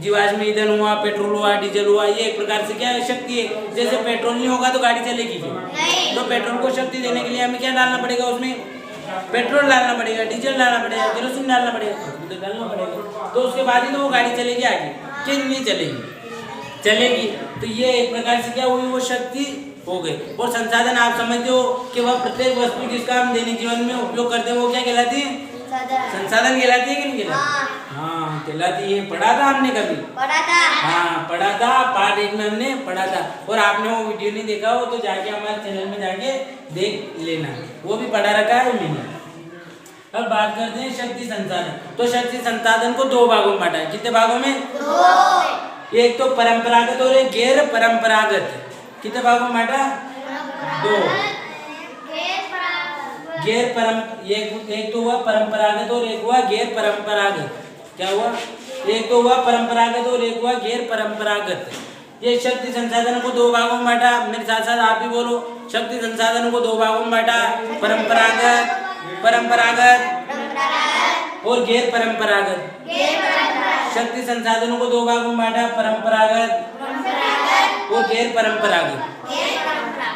जीवाश्म ईंधन हुआ, पेट्रोल हुआ, डीजल हुआ, ये एक प्रकार से क्या है? शक्ति है। जैसे पेट्रोल नहीं होगा तो गाड़ी चलेगी क्यों? तो पेट्रोल को शक्ति देने के लिए हमें क्या डालना पड़ेगा? उसमें पेट्रोल डालना पड़ेगा, डीजल डालना पड़ेगा, केरोसिन डालना पड़ेगा, तो डालना पड़ेगा, तो उसके बाद ही तो वो गाड़ी चलेगी आगे, कि नहीं चलेगी। तो ये एक प्रकार से क्या हुई? वो शक्ति हो गई। और संसाधन आप समझते हो कि वह प्रत्येक वस्तु जिसका हम दैनिक जीवन में उपयोग करते हैं वो क्या कहलाती है? संसाधन कहलाती है कि नहीं कहलाती? हाँ कहलाती है। पढ़ा था हमने कभी? पढ़ा था, पार्ट 1 में हमने पढ़ा था, और आपने वो वीडियो नहीं देखा हो तो जाके हमारे चैनल में जाके देख लेना, वो भी पढ़ा रखा है मैंने। अब बात करते हैं शक्ति संसाधन। तो शक्ति संसाधन को 2 भागों में बांटा है। कितने भागों में? 2। एक तो परंपरागत और एक गैर परंपरागत। कितने भागों में बांटा? 2। एक तो हुआ परंपरागत और एक हुआ गैर परंपरागत। क्या हुआ? एक तो हुआ परंपरागत और एक हुआ गैर परंपरागत। ये शक्ति संसाधन को 2 भागों में बांटा। मेरे साथ साथ आप भी बोलो, शक्ति संसाधन को 2 भागों में बांटा, परंपरागत और गैर परंपरागत। शक्ति संसाधनों को 2 भागों में बांटा, परंपरागत और गैर परंपरागत।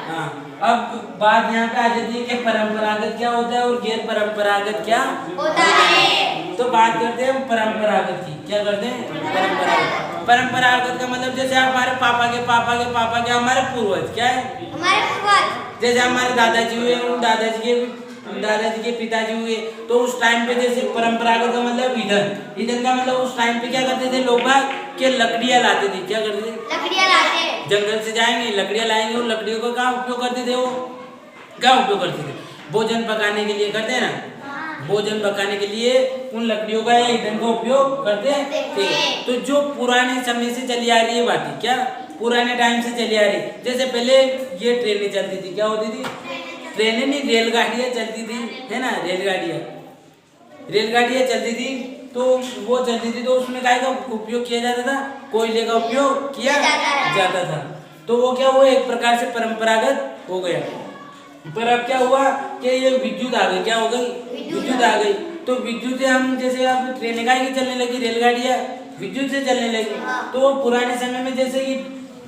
हाँ, अब बात यहाँ पे आ जाती है कि परंपरागत क्या होता है और गैर परंपरागत क्या होता है। तो बात करते हैं परंपरागत की। क्या करते हैं? परंपरागत का मतलब जैसे हमारे पापा के पापा के पापा के हमारे पूर्वज, क्या है? हमारे पूर्वज। जैसे हमारे दादाजी हुए, दादाजी के पिताजी हुए, तो उस टाइम पे जैसे परंपरागत का मतलब ईंधन का मतलब उस टाइम पे क्या करते थे लोग बाग के लकड़ियाँ लाते थे। क्या करते थे? लकड़ियाँ लाते। जंगल से जाएंगे, लकड़ियाँ लाएंगे, और लकड़ियों का कहाँ उपयोग करते थे? वो क्या उपयोग करते थे? भोजन पकाने के लिए करते हैं ना, भोजन पकाने के लिए उन लकड़ियों का या ईंधन का उपयोग करते थे। तो जो पुराने समय से चली आ रही है बातें, क्या पुराने टाइम से चली आ रही, जैसे पहले ये ट्रेनें चलती थी, क्या होती थी? ट्रेनें नहीं, रेलगाड़ियाँ चलती थी, है ना, रेलगाड़ियाँ चलती थी। तो वो चलती थी तो उसमें काय का उपयोग किया जाता था? कोयले का उपयोग किया जाता था। तो वो क्या हुआ? एक प्रकार से परंपरागत हो गया। पर अब क्या हुआ कि ये विद्युत आ गई। क्या हो गई? विद्युत आ गई। तो विद्युत हम जैसे अब ट्रेनें काय की चलने लगी, रेलगाड़ियाँ विद्युत से चलने लगी। तो पुराने समय में जैसे कि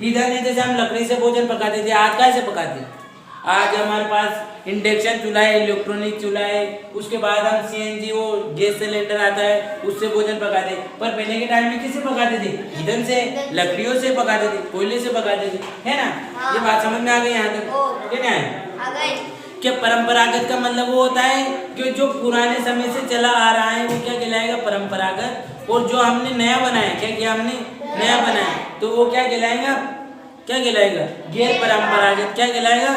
ईंधन है, जैसे हम लकड़ी से भोजन पकाते थे, आज कैसे पकाते हैं? आज हमारे पास इंडक्शन चूल्हा है, इलेक्ट्रॉनिक चूल्हा है, उसके बाद हम सीएनजी वो गैस सिलेंडर आता है, उससे भोजन पकाते। पर पहले के टाइम में किससे पकाते थे? ईंधन से, लकड़ियों से पकाते थे, कोयले से पकाते थे, है ना? ये बात समझ में आ गई यहाँ तक, है ना? कि परंपरागत का मतलब वो होता है कि जो पुराने समय से चला आ रहा है वो क्या कहलाएगा? परंपरागत। और जो हमने नया बनाया, क्या किया हमने? नया बनाया, तो वो क्या कहलाएगा? क्या कहलाएगा? गैर परंपरागत। क्या कहलाएगा?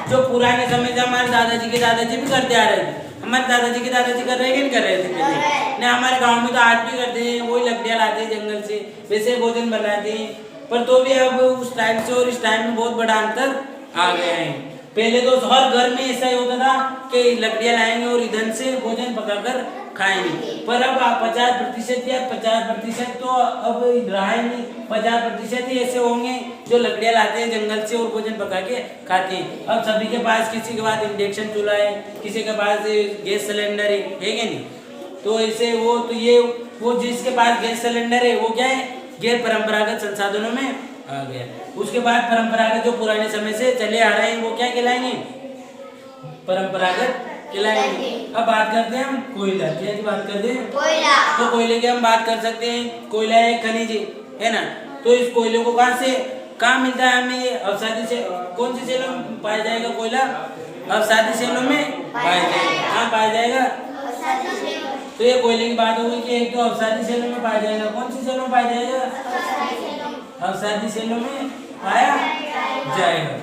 जो पुराने समय से हमारे दादाजी के दादाजी भी करते आ रहे थे, हमारे दादाजी के दादाजी कर रहे हैं कि नहीं कर रहे थे पहले? नहीं, हमारे गांव में तो आज भी करते हैं, वही लकड़ियाँ लाते हैं जंगल से, वैसे भोजन बनाते हैं। पर तो भी अब उस टाइम से और इस टाइम में बहुत बड़ा अंतर आ गया है। पहले तो हर घर में ऐसा ही होता था कि लकड़ियाँ लाएंगे और ईंधन से भोजन पकाकर खाएंगे। पर अब 50% या 50% तो अब रहा ही नहीं, 50% ही ऐसे होंगे जो लकड़ियाँ लाते हैं जंगल से और भोजन पका के खाते हैं। अब सभी के पास, किसी के पास इंडक्शन चूल्हा है, किसी के पास गैस सिलेंडर है कि नहीं? तो ऐसे वो तो ये वो जिसके पास गैस सिलेंडर है वो क्या है? गैर परंपरागत संसाधनों में आ गया। उसके बाद परंपरागत जो पुराने समय से चले आ रहे हैं वो क्या कहलाएंगे? परंपरागत कहलाएंगे। अब बात करते हैं हम कोयला, क्या की बात करते हैं? कोयला। तो कोयले की हम बात कर सकते हैं। कोयला एक खनिज है ना? तो इस कोयले को कहाँ मिलता है हमें? ये अवसादी से, कौन सी सेलों में पाया जाएगा कोयला? अवसादी सेलों में पाया जाएगा। कहाँ पाया जाएगा? तो ये कोयले की बात होगी कि एक तो अवसादी सेलों में पाया जाएगा। कौन सी सेलों में पाया जाएगा? अवसादी सेलों में पाया जाएगा।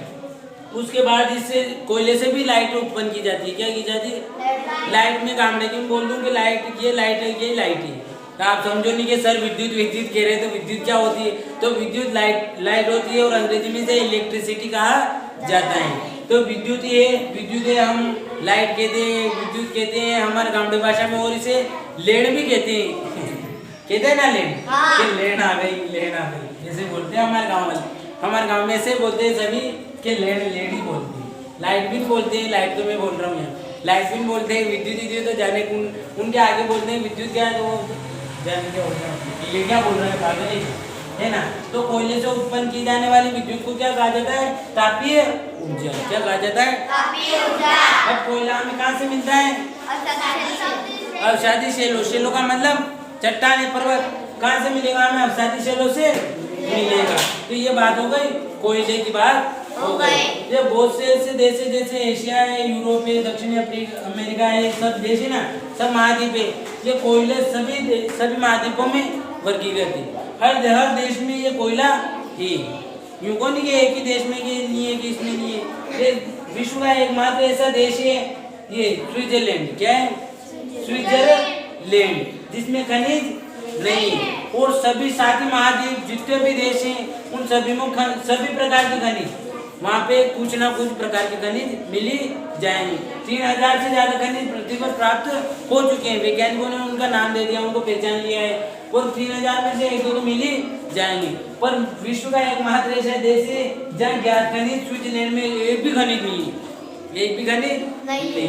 उसके बाद इससे कोयले से भी लाइट उत्पन्न की जाती है। क्या की जाती है? लाइट में काम लेकिन बोल दूं कि लाइट, ये लाइट है, ये लाइट है। तो आप समझो नहीं कि सर विद्युत विद्युत कह रहे हैं, तो विद्युत क्या होती है? तो विद्युत लाइट होती है और अंग्रेजी में से इलेक्ट्रिसिटी कहा जाता है। तो विद्युत है, हम लाइट कहते हैं, विद्युत कहते हैं हमारे गाँव भाषा में, और इसे लेन भी कहते हैं। कहते हैं ना लेन, लेन आ गई जैसे बोलते हैं हमारे गाँव वाले। हमारे गाँव में ऐसे बोलते हैं सभी के लेन ही बोलते हैं। लाइट भी बोलते हैं, लाइट तो मैं बोल रहा हूँ यहाँ, लाइट भी बोलते हैं। विद्युत तो जाने उनके आगे बोलते हैं विद्युत क्या है, तो जाने क्या बोल रहे हैं, ये क्या बोल रहे हैं पागल है ना? तो कोयले से उत्पन्न की जाने वाली विद्युत को क्या कहा जाता है? तापीय ऊर्जा। क्या कहा जाता है? तापीय ऊर्जा। अब कोयला हमें कहाँ से मिलता है? अवसादी सेलों का मतलब चट्टान पर्वत। कहाँ से मिलेगा हमें? अवसादी सेलों से मिलेगा। तो ये बात हो गई, कोयले की बात हो गई। ये बहुत से ऐसे देश है जैसे एशिया है, यूरोप है, दक्षिण अमेरिका है, सब देश है ना, सब महाद्वीप है। ये कोयले सभी महाद्वीपों में वर्गीकृत है। हर देश में ये कोयला है। यूं को नहीं कि एक ही देश में कि नहीं है, कि इसमें नहीं है। ये विश्व का एकमात्र ऐसा देश है ये स्विट्जरलैंड। क्या है? स्विट्जरलैंड, जिसमें खनिज नहीं। और सभी साथी महाद्वीप जितने भी देश हैं उन सभी में सभी प्रकार के खनिज, वहाँ पे कुछ ना कुछ प्रकार के खनिज मिली जाएंगे। 3000 से ज्यादा खनिज पृथ्वी पर प्राप्त हो चुके हैं। वैज्ञानिकों ने उनका नाम दे दिया, उनको पहचान लिया है, और 3000 में से एक दो तो मिली जाएंगे। पर विश्व का एकमात्र ऐसा देश है जहाँ ज्ञात खनिज स्विट्जरलैंड में एक भी खनिज नहीं है, एक भी खनिज नहीं है।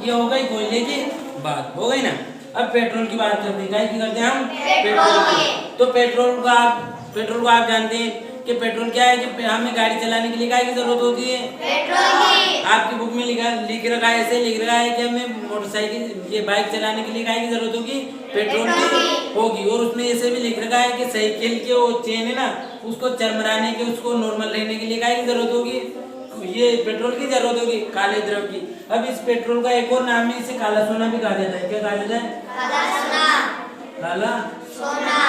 ये हो गई कोयले की बात, हो गई ना? अब पेट्रोल की बात करते हैं। क्या करते हैं हम? पेट्रोल। तो पेट्रोल को आप जानते हैं कि पेट्रोल क्या है? कि हमें गाड़ी चलाने के लिए क्या की जरूरत होती है? पेट्रोल की। आपकी बुक में लिख रखा है, ऐसे लिख रखा है कि हमें मोटरसाइकिल, ये बाइक चलाने के लिए क्या की जरूरत होगी? पेट्रोल की होगी। और उसमें ऐसे भी लिख रखा है कि साइकिल के वो चेन है ना, उसको चरमराने के, उसको नॉर्मल रहने के लिए क्या की जरूरत होगी? ये पेट्रोल की जरूरत होगी, काले द्रव की। अब इस पेट्रोल का एक और नाम है, इसे काला सोना भी कहा जाता है। क्या कहा जाता है? काला सोना।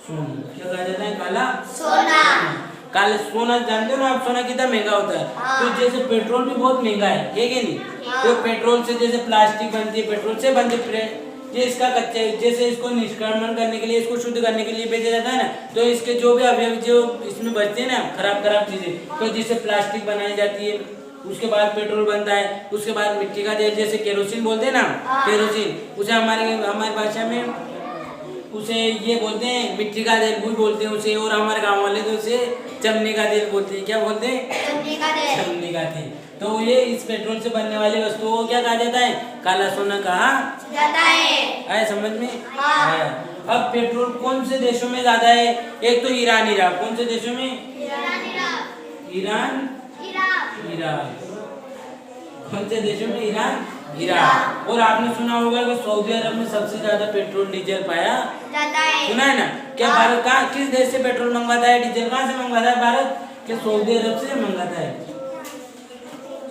क्या कहा जाता है? काला सोना। जानते हो ना आप, सोना कितना महंगा होता है। तो जैसे पेट्रोल भी बहुत महंगा है कि नहीं? तो पेट्रोल से जैसे प्लास्टिक बनती है, पेट्रोल से बनती है। ये इसका कच्चा, जैसे इसको निष्क्रमण करने के लिए, इसको शुद्ध करने के लिए बेचा जाता है ना, तो इसके जो भी अवयव जो इसमें बचते हैं ना, खराब चीजें, तो जिससे प्लास्टिक बनाई जाती है, उसके बाद पेट्रोल बनता है। उसके बाद मिट्टी का तेल, जैसे केरोसिन बोलते हैं ना, केरोसिन, उसे हमारी भाषा में उसे ये बोलते हैं मिट्टी का तेल भी बोलते हैं उसे, और हमारे गाँव वाले तो उसे चमनी का तेल बोलते हैं। क्या बोलते हैं? चमनी का तेल। तो ये इस पेट्रोल से बनने वाली वस्तुओं को क्या कहा जाता है? काला सोना कहा जाता है। आया समझ में? हाँ। आया। अब पेट्रोल कौन से देशों में ज्यादा है? एक तो ईरान, इराक। कौन से देशों में? Iran, Iraq. कौन से देशों में? Iran, Iraq. और आपने सुना होगा कि सऊदी अरब में सबसे ज्यादा पेट्रोल डीजल पाया जाता है। सुना है ना? क्या भारत का किस देश से पेट्रोल मंगवाता है? डीजल कहाँ से मंगवाता है भारत? के सऊदी अरब से मंगवाता है।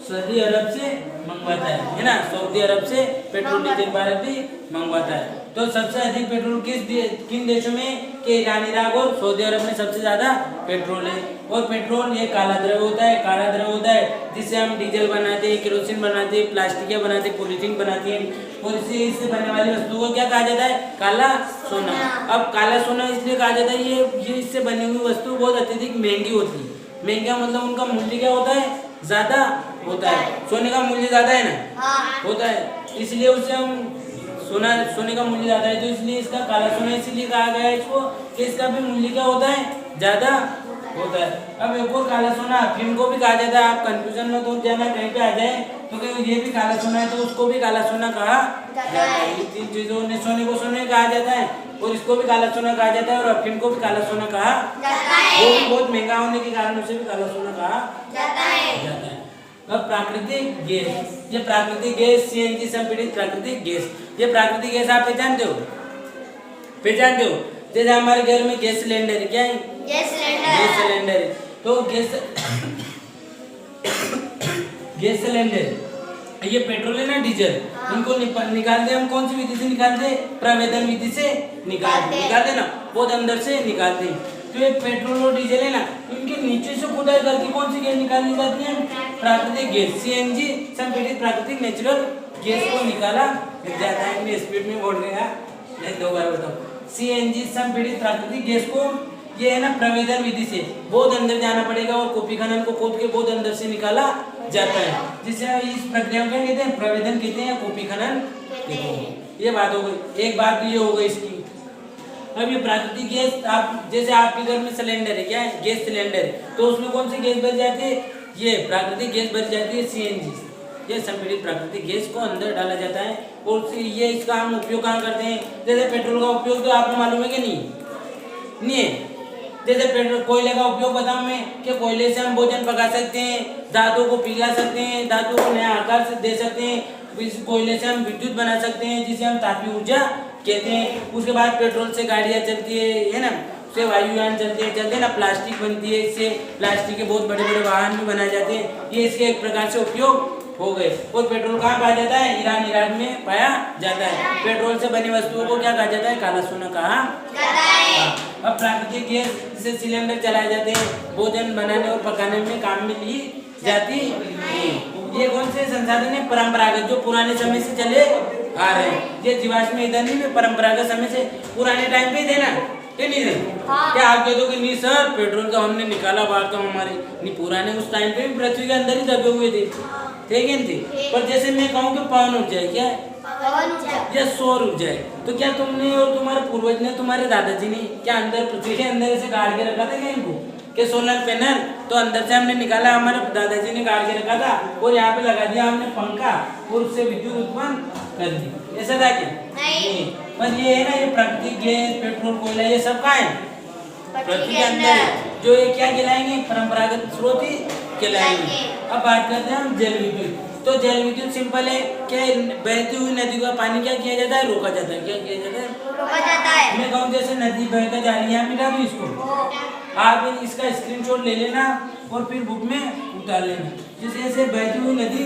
सऊदी अरब से मंगवाता है ना? सऊदी अरब से पेट्रोल डीजल भारत भी मंगवाता है। तो सबसे अधिक पेट्रोल किन देशों में? के ईरान, इराक और सऊदी अरब में सबसे ज्यादा पेट्रोल है। और पेट्रोल ये काला द्रव्य होता है, काला द्रव्य होता है जिससे हम डीजल बनाते हैं, केरोसिन बनाते हैं, प्लास्टिक बनाते हैं, पॉलीथीन बनाते हैं। और इससे बनने वाली वस्तुओं को क्या कहा जाता है? काला सोना। अब काला सोना इसलिए कहा जाता है ये इससे बनी हुई वस्तु बहुत अत्यधिक महंगी होती है। महंगा मतलब उनका मूल्य क्या होता है? ज्यादा होता है। सोने का मूल्य ज्यादा है ना? हाँ। होता है, इसलिए उसे हम सोने का मूल्य ज्यादा है तो इसलिए इसका काला सोना इसलिए कहा गया है इसको कि इसका भी मूल्य क्या होता है? ज्यादा होता है। अब एक और काला सोना अफीम को भी कहा जाता है। आप कंफ्यूजन में तो जाना कहीं पे आ जाए तो ये भी काला सोना है तो उसको भी काला सोना कहा जाता है। इन तीन चीजों ने सोने को सोने कहा जाता है और इसको भी काला सोना कहा जाता है और अफीम को भी काला सोना कहा जाता है। वो भी बहुत महंगा होने के कारण उसे भी काला सोना कहा जाता है। जाता है। अब प्राकृतिक गैस, ये प्राकृतिक गैस सीएनजी संपीड़ित प्राकृतिक गैस, ये प्राकृतिक गैस आप पहचानते हो? पहचानते हो? जैसे हमारे घर में गैस सिलेंडर क्या है? गैस गैस सिलेंडर है। तो गैस सिलेंडर ये पेट्रोल है ना, डीजल, इनको निकालते हम कौन सी विधि से निकालते हैं? प्रवेदन विधि से निकालते ना, बहुत अंदर से निकालते हैं। तो ये पेट्रोल और डीजल है ना, इनके नीचे से खुदाई करके कौन सी गैस निकाली जाती है? प्राकृतिक गैस, सीएनजी संपीड़ित प्राकृतिक नेचुरल गैस को निकाला जाता है। मैं स्पीड में बोल रहा है, दो बार बताओ। सीएनजी संपीड़ित प्राकृतिक गैस को ये है ना प्रवेदन विधि से बहुत अंदर जाना पड़ेगा और कॉपी खनन को खोद के बहुत अंदर से निकाला जाता है, जिसे इस प्रक्रिया को क्या कहते हैं? प्रवेदन कहते हैं, कॉपी खनन कहते हैं। ये बात हो गई। एक बात ये हो गई इसकी। अब ये प्राकृतिक गैस, आप जैसे आपके घर में सिलेंडर है, क्या है? गैस सिलेंडर है, तो उसमें कौन सी गैस भरी जाती है? ये प्राकृतिक गैस भरी जाती है, सीएनजी। ये संपीड़ित प्राकृतिक गैस को अंदर डाला जाता है और ये इसका हम उपयोग कहाँ करते हैं? जैसे पेट्रोल का उपयोग तो आपको मालूम है कि नहीं है? जैसे पेट्रोल, कोयले का उपयोग बताऊं मैं कि कोयले से हम भोजन पका सकते हैं, धातु को पिघला सकते हैं, धातु को नया आकार से दे सकते हैं। इस कोयले से हम विद्युत बना सकते हैं जिसे हम तापीय ऊर्जा कहते हैं। उसके बाद पेट्रोल से गाड़ियाँ चलती है ना, उससे वायुयान चलते हैं ना, प्लास्टिक बनती है, इससे प्लास्टिक के बहुत बड़े बड़े वाहन भी बनाए जाते हैं। ये इसके एक प्रकार से उपयोग हो गए। और पेट्रोल कहाँ पाया जाता है? ईरान, इराक में पाया जाता है। पेट्रोल से बनी वस्तुओं को क्या कहा जाता है? काला सोना कहा जाता है। अब प्राकृतिक गैस से सिलेंडर चलाए जाते हैं, भोजन बनाने और पकाने में काम में ली जाती है। ये कौन से संसाधन है? परंपरागत, जो पुराने समय से चले आ रहे हैं। ये जीवाश्म ईंधन ही में परंपरागत समय से पुराने टाइम पे थे ना, ये नहीं थे। क्या आप कह दो कि नहीं सर पेट्रोल का हमने निकाला बाहर तो हमारे नहीं, पुराने उस टाइम पे भी पृथ्वी के अंदर ही दबे हुए थे, ठीक है थे। पर जैसे मैं कहूँ कि पवन उठ जाए, क्या या सौर उठ जाए, तो क्या तुमने और तुम्हारे पूर्वज ने, तुम्हारे दादाजी ने क्या अंदर पृथ्वी के अंदर ऐसे गाड़ के रखा था क्या इनको कि सोलर पैनल? तो अंदर से हमने निकाला, हमारे दादाजी ने गाड़ के रखा था और यहाँ पे लगा दिया हमने पंखा और उससे विद्युत उत्पन्न कर दी। ऐसा था क्या? नहीं। पर ये है ना, ये प्राकृतिक गैस, पेट्रोल, कोयला, ये सब कहाँ है? पृथ्वी के अंदर। जो ये क्या कहलाएंगे? परंपरागत स्रोत ही कहलाएंगे। अब बात करते हैं हम जल विद्युत। तो जल विद्युत सिंपल है कि बहती हुई नदी का पानी क्या किया जाता है? रोका जाता है। क्या किया जाता है? रोका जाता है। मैं कहूँ जैसे नदी बहकर जा रही है, यहाँ मिटा दो इसको, आप इसका स्क्रीनशॉट ले लेना और फिर बुक में उतार लेना। जैसे ऐसे बहती हुई नदी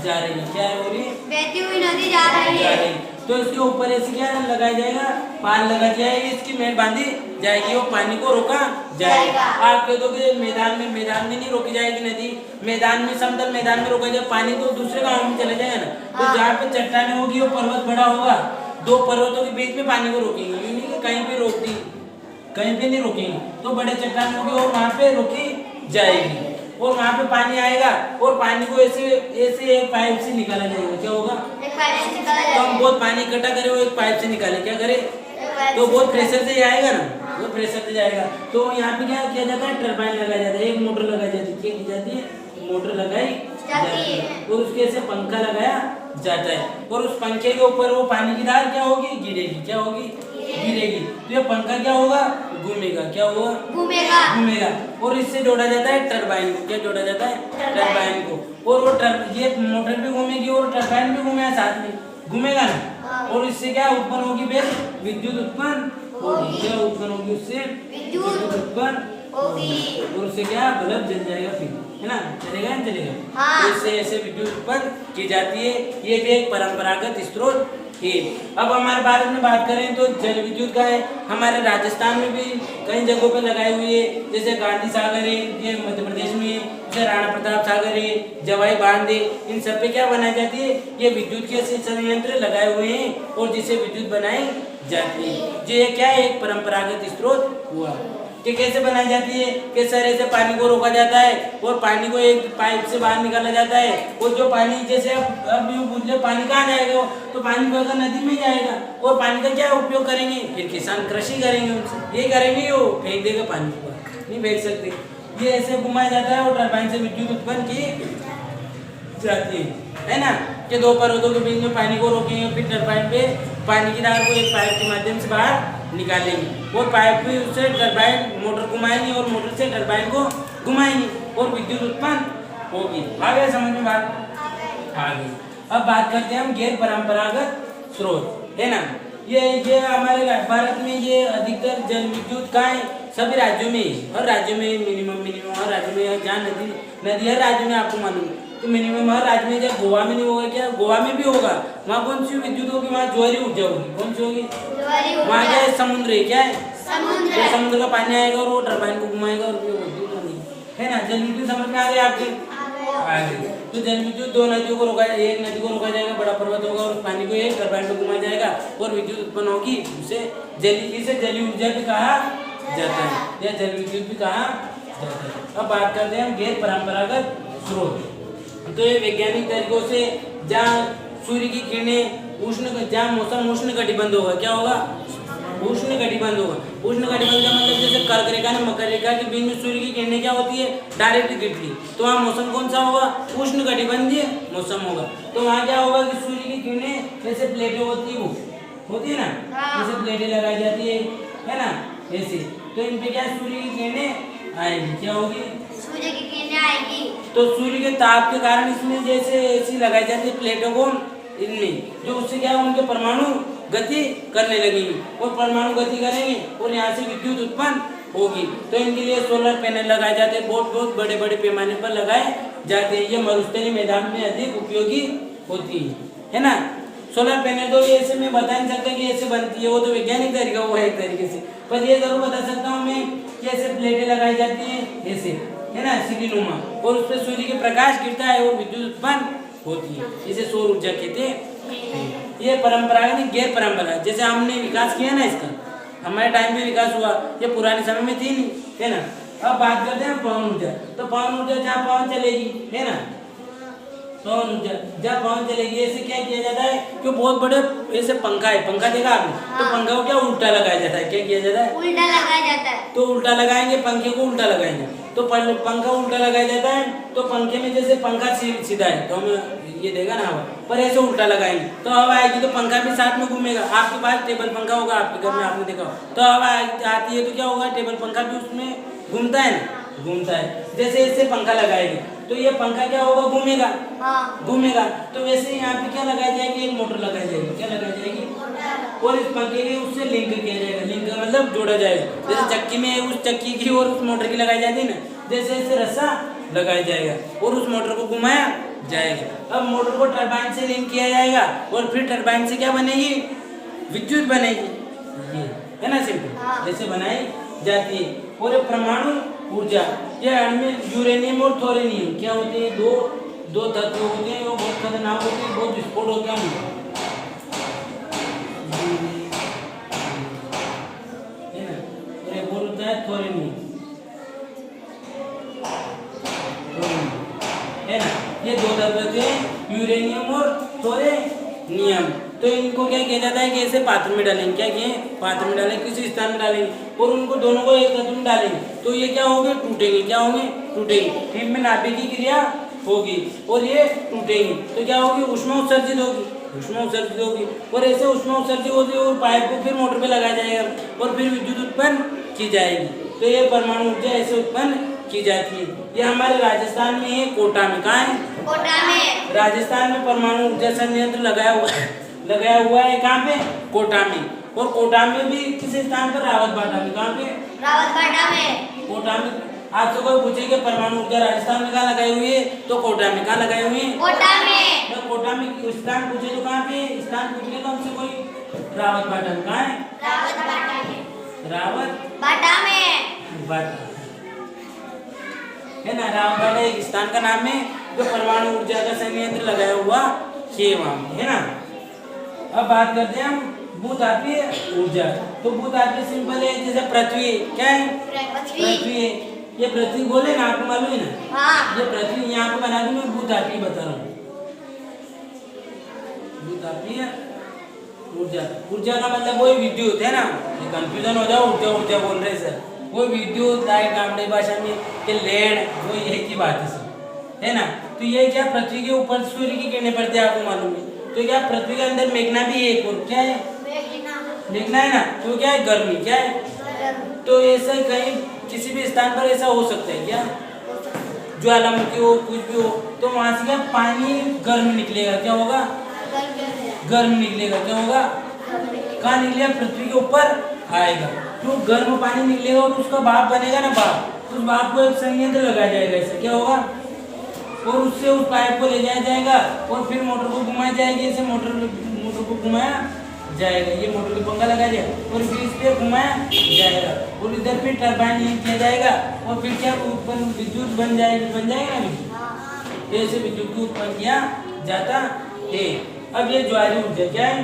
जा रही है, क्या हो रही है? बहती हुई नदी जा रही है। तो इसके ऊपर ऐसे क्या लगाया जाएगा? पाल लगा जाएगी, इसकी मेड़ बांधी जाएगी और पानी को रोका जाएगा। आप कह दो कि मैदान में नहीं रोकी जाएगी नदी, मैदान में, समतल मैदान में रोका जाए, पानी तो दूसरे गाँव में चले जाएगा ना। तो जहाँ पे चट्टाने होगी वो पर्वत बड़ा होगा, दो पर्वतों के बीच में पानी को रोकेंगे, नहीं कि कहीं भी रोक दी, कहीं पे नहीं रोकेंगे, तो बड़े चट्टान होगी और वहाँ पे रोकी जाएगी और वहाँ पे पानी आएगा और पानी को ऐसे एक पाइप से निकाला जाएगा। क्या होगा? एक पाइप से निकाला जाएगा। तो हम बहुत पानी इकट्ठा करें, वो एक पाइप से निकाले, क्या करे? तो बहुत प्रेशर से आएगा ना, वो प्रेशर से जाएगा। तो यहाँ पे क्या किया जाता है? टरबाइन लगाया जाता है, एक मोटर लगाई जाती है। क्या की जाती है? मोटर लगाई जाती है। और उसके से पंखा लगाया जाता है और उस पंखे के ऊपर वो पानी की धार क्या होगी, गिरेगी। क्या होगी, गिरेगी। तो ये पंखा क्या होगा, घूमेगा। क्या होगा, घूमेगा। घूमेगा। और इससे जोड़ा जाता है टरबाइन को। क्या जोड़ा जाता है, टरबाइन को। और वो ये मोटर भी घूमेगी और टरबाइन भी घूमेगा, साथ में घूमेगा ना। और इससे क्या उत्पन्न होगी, फिर विद्युत उत्पन्न होगी। क्या उत्पन्न होगी, उससे विद्युत उत्पन्न होगी। और उससे क्या, बल्ब जल जाएगा, फिर है ना, चलेगा नहीं चलेगा। हाँ। तो इससे ऐसे विद्युत उत्पन्न की जाती है। ये भी एक परंपरागत स्रोत है। अब हमारे भारत में बात करें तो जल विद्युत का है, हमारे राजस्थान में भी कई जगहों पे लगाए हुए है। जैसे गांधी सागर है, ये मध्य प्रदेश में है। जैसे राणा प्रताप सागर है, जवाई बांध है, इन सब पे क्या बनाई जाती है, ये विद्युत के ऐसे संयंत्र लगाए हुए हैं और जिससे विद्युत बनाई जाती है। ये क्या है, एक परंपरागत स्रोत हुआ। कि कैसे बनाई जाती है, कि सरे से पानी को रोका जाता है और पानी को एक पाइप से बाहर निकाला जाता है। और जो पानी, जैसे अब यूँ पूछ ले पानी कहाँ जाएगा, तो पानी बहकर नदी में जाएगा। और पानी का क्या उपयोग करेंगे, फिर किसान कृषि करेंगे उनसे। ये करेंगे, वो फेंक देगा पानी को, नहीं फेंक सकते। ये ऐसे घुमाया जाता है और टरबाइन से विद्युत उत्पन्न की जाती है ना। कि दो परतों के बीच में पानी को रोकेंगे, फिर टरबाइन पे पानी की धार को एक पाइप के माध्यम से बाहर निकालेंगे और पाइप भी उससे टरबाइन मोटर घुमाएंगे और मोटर से टरबाइन को घुमाएंगे और विद्युत उत्पन्न होगी। आ गया समझ में बात, आ गई। अब बात करते हैं हम गैर परंपरागत स्रोत, है ना। ये हमारे भारत में ये अधिकतर जल विद्युत का है, सभी राज्यों में, हर राज्य में मिनिमम हर राज्य में, जहाँ नदी हर राज्य में आपको मालूम है, तो मिनिमम हर राज्य में। जब गोवा में नहीं होगा, क्या गोवा में भी होगा, वहाँ कौन सी विद्युत होगी, वहाँ ज्वारी ऊर्जा होगी। कौन सी होगी, वहाँ क्या है, समुद्र है। क्या है, समुद्र। समुद्र का पानी आएगा और वो टरबाइन को घुमाएगा और विद्युत होगी, है ना। जल विद्युत समझ में आ गई आपके, आ गई। तो जल विद्युत दो नदियों को रोका, एक नदी को रोका जाएगा, बड़ा पर्वत होगा और पानी को एक टरबाइन को घुमाया जाएगा और विद्युत उत्पन्न होगी। उसे जलीय ऊर्जा भी कहा जाता है या जल विद्युत भी कहा जाता है। अब बात करते हैं हम गैर परंपरागत स्रोत। तो ये वैज्ञानिक तरीकों से, जहाँ सूर्य की किरणें जहाँ मौसम उष्ण कटिबंध होगा, क्या होगा, उष्ण कटिबंध होगा। उष्ण कटिबंध का मतलब जैसे कर्क रेखा और मकर रेखा के बीच में सूर्य की किरणें क्या होती है, डायरेक्ट गिरती, तो वहाँ मौसम कौन सा होगा, उष्ण कटिबंधीय मौसम होगा। तो वहाँ क्या होगा कि सूर्य की किरणें जैसे प्लेटें होती है, वो होती है ना, जैसे प्लेटें लगाई जाती है ना, ऐसे। तो इन पे क्या सूर्य की किरणें आएगी, क्या होगी, सूर्य की किरणें आएगी। तो सूर्य के ताप के कारण इसमें जैसे ऐसी लगाई जाती है प्लेटों को, इनमें जो उससे क्या उनके परमाणु गति करने लगेंगे और परमाणु गति करेंगे और यहाँ से विद्युत उत्पन्न होगी। तो इनके लिए सोलर पैनल लगाए जाते हैं, बहुत बड़े बड़े पैमाने पर लगाए जाते हैं। ये मरुस्थलीय मैदान में अधिक उपयोगी होती है ना। सोलर पैनल तो ऐसे मैं बता नहीं सकता कि ऐसे बनती है, वो तो वैज्ञानिक तरीका हुआ है एक तरीके से, पर ये जरूर बता सकता हूँ मैं कि ऐसे प्लेटें लगाई जाती हैं ऐसे, है ना, सिलीनुमा, और उस पर सूर्य के प्रकाश गिरता है और विद्युत उत्पन्न होती है, इसे सौर ऊर्जा कहते हैं। ये परंपरागत गैर परंपरागत, जैसे हमने विकास किया ना इसका, हमारे टाइम में विकास हुआ, ये पुराने समय में थी नहीं, है ना। अब बात करते हैं पवन ऊर्जा। तो पवन ऊर्जा जहाँ पवन चलेगी, है ना, पवन ऊर्जा जहाँ पवन चलेगी, ऐसे क्या किया जाता है कि बहुत बड़े ऐसे पंखा है, पंखा देखा आपने, तो पंखा को क्या उल्टा लगाया जाता है, क्या किया जाता है, उल्टा लगाया जाता है। तो उल्टा लगाएंगे, पंखे को उल्टा लगाएंगे, तो पंखा उल्टा लगाया जाता है। तो पंखे में जैसे पंखा सीधा है तो हमें ये देगा ना हवा, पर ऐसे उल्टा लगाएंगे तो हवा आएगी, तो पंखा भी साथ में घूमेगा। आपके पास टेबल पंखा होगा, आपके घर में आपने देखा हो, तो हवा आती है तो क्या होगा, टेबल पंखा भी उसमें घूमता है ना, घूमता है। जैसे ऐसे पंखा लगाएंगे तो ये पंखा क्या होगा, घूमेगा, घूमेगा। तो वैसे यहाँ पे क्या लगाई जाएगी, एक मोटर लगाई जाएगी, क्या लगाई जाएगी, और इस पंखे के उससे लिंक किया जाएगा, लिंक का मतलब जोड़ा जाएगा। जैसे चक्की में उस चक्की की और उस मोटर की लगाई जाती है ना, जैसे ऐसे रस्सा लगाया जाएगा और उस मोटर को घुमाया जाएगा। अब मोटर को टरबाइन से लिंक किया जाएगा और फिर टरबाइन से क्या बनेगी, विद्युत बनेगी, ये है ना, सिंपल जैसे बनाई जाती है। और ये परमाणु ऊर्जा, ये इनमें यूरेनियम और थोरेनियम क्या होते हैं, दो तत्व होते हैं, वो बहुत खतरनाक होते हैं, बहुत विस्फोट होते हैं उनका, है ना। और एक और होता है थोरेनियम, है ना। ये दो तत्व थे, यूरेनियम और थोरेनियम। तो इनको क्या किया जाता है कि ऐसे पात्र में डालेंगे, क्या किए, पात्र में डालेंगे, किसी स्थान में डालेंगे और उनको दोनों को एक तत्व में डालेंगे, तो ये क्या होंगे, टूटेंगे, क्या होंगे, टूटेंगे। फिर में नाभिक की क्रिया होगी और ये टूटेंगी तो क्या होगी, ऊष्मा उत्सर्जित होगी, ऊष्मा उत्सर्जित होगी। और ऐसे ऊष्मा उत्सर्जित होती है और पाइप को फिर मोटर पे लगाया जाएगा और फिर विद्युत उत्पन्न की जाएगी। तो ये परमाणु ऊर्जा ऐसे उत्पन्न की जाती है। ये हमारे राजस्थान में है, कोटा में। कहाँ है? कोटा में। राजस्थान में परमाणु ऊर्जा संयंत्र लगाया हुआ है। कहाँ पे? कोटा में। और कोटा में भी किस स्थान पर? रावतबाटा में। कहाँ पे? रावतबाटा में। कोटा में। आपसे कोई पूछे कि परमाणु ऊर्जा राजस्थान में कहाँ लगाई हुई है, तो कोटा में। कहाँ लगाई हुई है? कोटा में। तो कोटा में स्थान पूछे तो कहाँ पे? स्थान पूछे तो हमसे कोई रावतबाटा में। कहाँ है? रावतबाटा में। रावतबाटा में। है ना। रावतबाटा एक स्थान का नाम है जो परमाणु ऊर्जा का संयंत्र लगाया हुआ है वहाँ में, है ना। अब बात करते हैं हम भूतात्वीय ऊर्जा। तो भूतात्वीय सिंपल है, जैसे पृथ्वी। क्या है? पृथ्वी है। ये पृथ्वी बोले ना, आपको मालूम है ना। हाँ। ये पृथ्वी यहाँ पे बना दूं, मैं भूतात्वीय बता रहा हूँ। भूतात्वीय ऊर्जा, ऊर्जा का मतलब वही विद्युत, है ना। ये कंफ्यूजन हो जाओ, ऊर्जा बोल रहे सर। वो विद्युत गामड़ी भाषा में कि लेड, वो यही की बात है सर, है ना। तो ये क्या, पृथ्वी के ऊपर सूर्य की किरणें पड़ती है, आपको मालूम है। तो क्या पृथ्वी के अंदर मेघना भी है एक, और क्या है? मेघना है ना। तो क्या है? गर्मी। क्या है? तो ऐसा कहीं किसी भी स्थान पर ऐसा हो सकता है क्या, ज्वालामुखी हो, कुछ भी हो, तो वहां से क्या पानी गर्म निकलेगा। क्या होगा? गर्म निकलेगा। क्या होगा? कहाँ निकलेगा? पृथ्वी के ऊपर आएगा। जो गर्म पानी निकलेगा और उसका भाप बनेगा ना, भाप, उस भाप को एक संयंत्र लगाया जाएगा। ऐसा क्या होगा? और उससे उस पाइप को ले जाया जाएगा और फिर मोटर को घुमाई जाएगी। ऐसे मोटर को घुमाया जाएगा, ये मोटर के पंखा लगाया जाएगा और फिर इस पे घुमाया जाएगा और इधर फिर टरबाइन किया जाएगा और फिर क्या उत्पन्न विद्युत बन जाएगा ना। तो ऐसे विद्युत को उत्पन्न किया जाता है। अब ये ज्वारीय ऊर्जा क्या है?